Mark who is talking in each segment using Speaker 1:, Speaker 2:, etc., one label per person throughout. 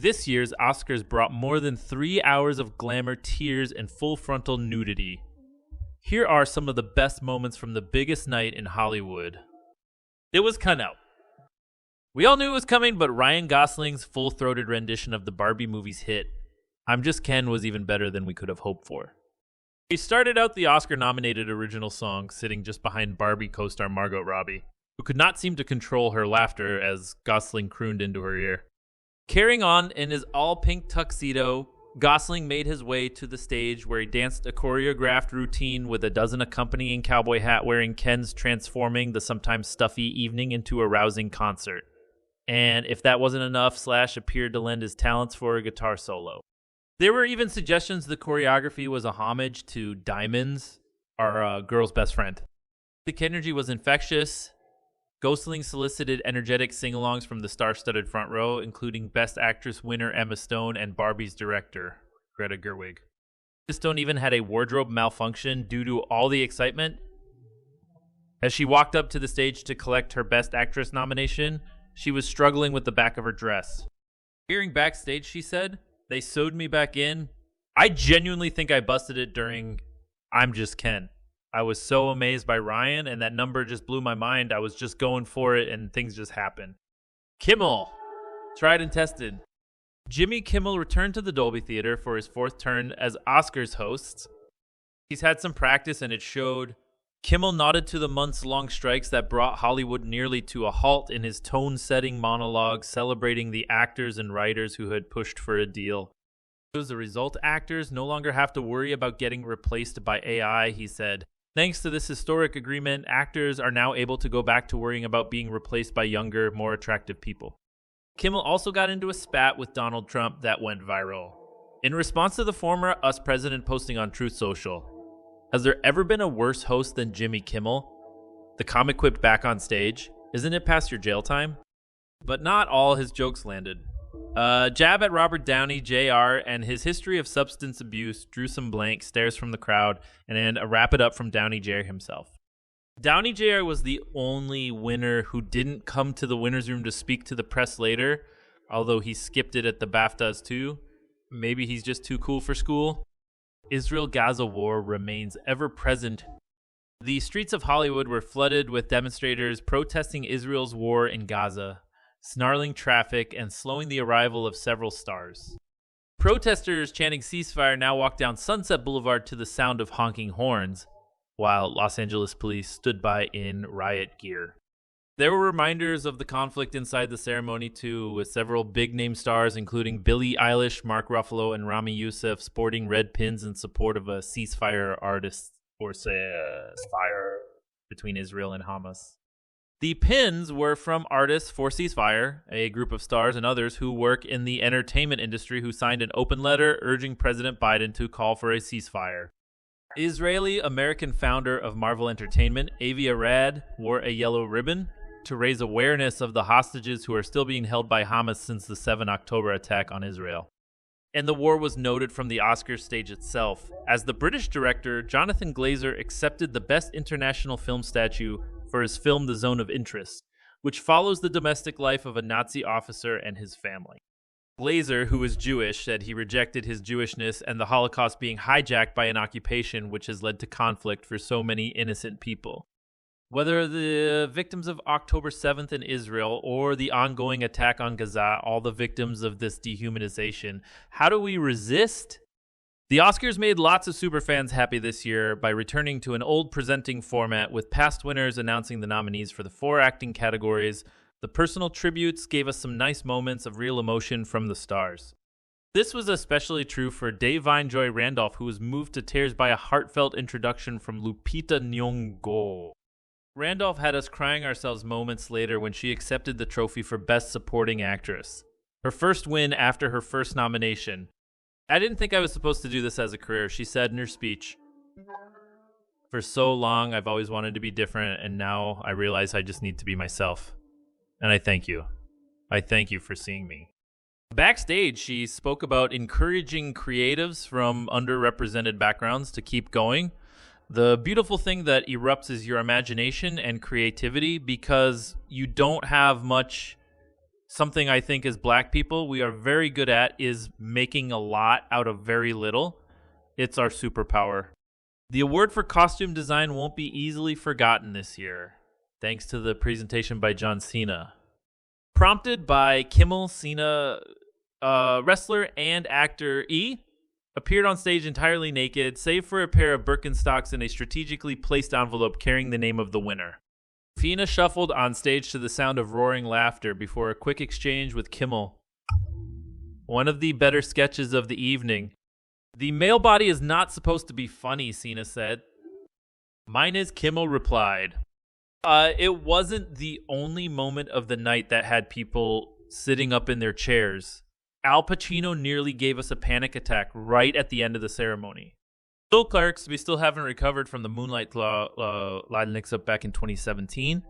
Speaker 1: This year's Oscars brought more than 3 hours of glamour, tears, and full-frontal nudity. Here are some of the best moments from the biggest night in Hollywood. It was Cano. We all knew it was coming, but Ryan Gosling's full-throated rendition of the Barbie movie's hit, I'm Just Ken, was even better than we could have hoped for. He started out the Oscar-nominated original song sitting just behind Barbie co-star Margot Robbie, who could not seem to control her laughter as Gosling crooned into her ear. Carrying on in his all-pink tuxedo, Gosling made his way to the stage where he danced a choreographed routine with a dozen accompanying cowboy hat-wearing Kens, transforming the sometimes stuffy evening into a rousing concert. And if that wasn't enough, Slash appeared to lend his talents for a guitar solo. There were even suggestions the choreography was a homage to Diamonds, our girl's best friend. The energy was infectious. Gosling solicited energetic sing-alongs from the star-studded front row, including Best Actress winner Emma Stone and Barbie's director, Greta Gerwig. Stone even had a wardrobe malfunction due to all the excitement. As she walked up to the stage to collect her Best Actress nomination, she was struggling with the back of her dress. Hearing backstage, she said, "They sewed me back in. I genuinely think I busted it during I'm Just Ken. I was so amazed by Ryan, and that number just blew my mind. I was just going for it, and things just happened." Kimmel. Tried and tested. Jimmy Kimmel returned to the Dolby Theater for his fourth turn as Oscars host. He's had some practice, and it showed. Kimmel nodded to the months-long strikes that brought Hollywood nearly to a halt in his tone-setting monologue, celebrating the actors and writers who had pushed for a deal. As a result, actors no longer have to worry about getting replaced by AI, he said. Thanks to this historic agreement, actors are now able to go back to worrying about being replaced by younger, more attractive people. Kimmel also got into a spat with Donald Trump that went viral. In response to the former US president posting on Truth Social, "Has there ever been a worse host than Jimmy Kimmel? The comic quipped back on stage, 'Isn't it past your jail time?' But not all his jokes landed. Jab at Robert Downey Jr. and his history of substance abuse drew some blank stares from the crowd, and a wrap it up from Downey Jr. himself. Downey Jr. was the only winner who didn't come to the winner's room to speak to the press later, although he skipped it at the BAFTAs too. Maybe he's just too cool for school. Israel-Gaza war remains ever present. The streets of Hollywood were flooded with demonstrators protesting Israel's war in Gaza, snarling traffic, and slowing the arrival of several stars. Protesters chanting ceasefire now walk down Sunset Boulevard to the sound of honking horns, while Los Angeles police stood by in riot gear. There were reminders of the conflict inside the ceremony too, with several big-name stars including Billie Eilish, Mark Ruffalo, and Rami Youssef sporting red pins in support of a ceasefire between Israel and Hamas. The pins were from Artists for Ceasefire, a group of stars and others who work in the entertainment industry who signed an open letter urging President Biden to call for a ceasefire. Israeli-American founder of Marvel Entertainment, Avi Arad, wore a yellow ribbon to raise awareness of the hostages who are still being held by Hamas since the 7 October attack on Israel. And the war was noted from the Oscars stage itself, as the British director Jonathan Glazer accepted the Best International Film statue for his film The Zone of Interest, which follows the domestic life of a Nazi officer and his family. Glazer, who is Jewish, said he rejected his Jewishness and the Holocaust being hijacked by an occupation which has led to conflict for so many innocent people. Whether the victims of October 7th in Israel or the ongoing attack on Gaza, all the victims of this dehumanization, how do we resist? The Oscars made lots of superfans happy this year by returning to an old presenting format with past winners announcing the nominees for the 4 acting categories. The personal tributes gave us some nice moments of real emotion from the stars. This was especially true for Dave Joy Randolph, who was moved to tears by a heartfelt introduction from Lupita Nyong'o. Randolph had us crying ourselves moments later when she accepted the trophy for Best Supporting Actress, her first win after her first nomination. "I didn't think I was supposed to do this as a career," she said in her speech. "For so long, I've always wanted to be different, and now I realize I just need to be myself. And I thank you. I thank you for seeing me." Backstage, she spoke about encouraging creatives from underrepresented backgrounds to keep going. The beautiful thing that erupts is your imagination and creativity, because you don't have much something I think as black people we are very good at is making a lot out of very little. It's our superpower. The award for costume design won't be easily forgotten this year, thanks to the presentation by John Cena. Prompted by Kimmel, Cena, wrestler and actor E appeared on stage entirely naked, save for a pair of Birkenstocks and a strategically placed envelope carrying the name of the winner. Fina shuffled on stage to the sound of roaring laughter before a quick exchange with Kimmel. One of the better sketches of the evening. The male body is not supposed to be funny, Cena said. Mine is, Kimmel replied. It wasn't the only moment of the night that had people sitting up in their chairs. Al Pacino nearly gave us a panic attack right at the end of the ceremony. Still, clerks, we still haven't recovered from the Moonlight line mix-up back in 2017.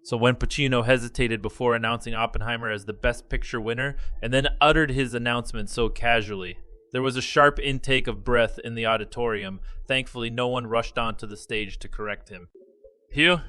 Speaker 1: So when Pacino hesitated before announcing Oppenheimer as the Best Picture winner and then uttered his announcement so casually, there was a sharp intake of breath in the auditorium. Thankfully, no one rushed onto the stage to correct him. Hugh,